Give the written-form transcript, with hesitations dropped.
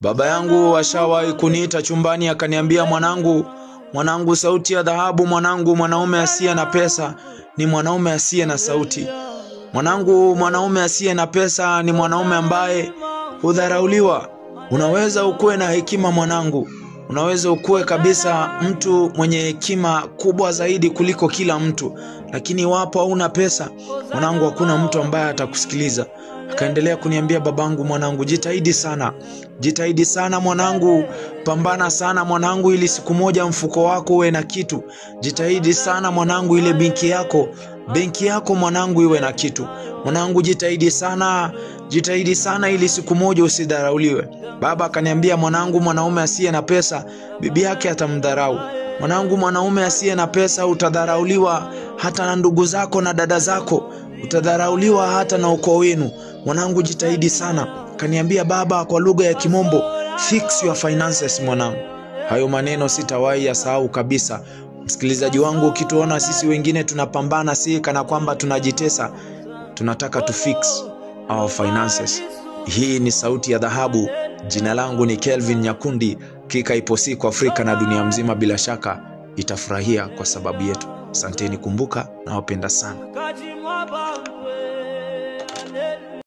Baba yangu ashawahi kuniita chumbani akaniambia, mwanangu, sauti ya dhahabu, mwanaume asiye na pesa ni mwanaume asiye na sauti. Mwanaume asiye na pesa ni mwanaume ambaye hudharauliwa. Unaweza ukue na hekima mwanangu, unaweza ukue kabisa mtu mwenye hekima kubwa zaidi kuliko kila mtu, lakini wapo hauna pesa mwanangu, hakuna mtu ambaye atakusikiliza. Akaendelea kuniambia, babangu, mwanangu, jitahidi sana mwanangu, pambana sana mwanangu, ili siku moja mfuko wako uwe na kitu. Jitahidi sana mwanangu, ile benki yako mwanangu iwe na kitu. Mwanangu, jitahidi sana ili siku moja usidharauliwe. Baba akaniambia, mwanaume asiye na pesa bibi yake atamdharau. Mwanaume asiye na pesa utadharauliwa hata na ndugu zako na dada zako, utadharauliwa hata na ukoo wenu. Mwanangu, jitahidi sana. Kaniambia baba kwa lugha ya Kimombo, fix your finances mwanangu. Hayo maneno sitawahi yasahau kabisa. Msikilizaji wangu, ukituona sisi wengine tunapambana, si kana kwamba tunajitesa, tunataka to fix our finances. Hii ni Sauti ya Dhahabu. Jina langu ni Kelvin Nyakundi. Kika ipo siku Afrika na dunia mzima bila shaka itafurahia kwa sababu yetu. Asanteni, kumbuka na wapenda sana.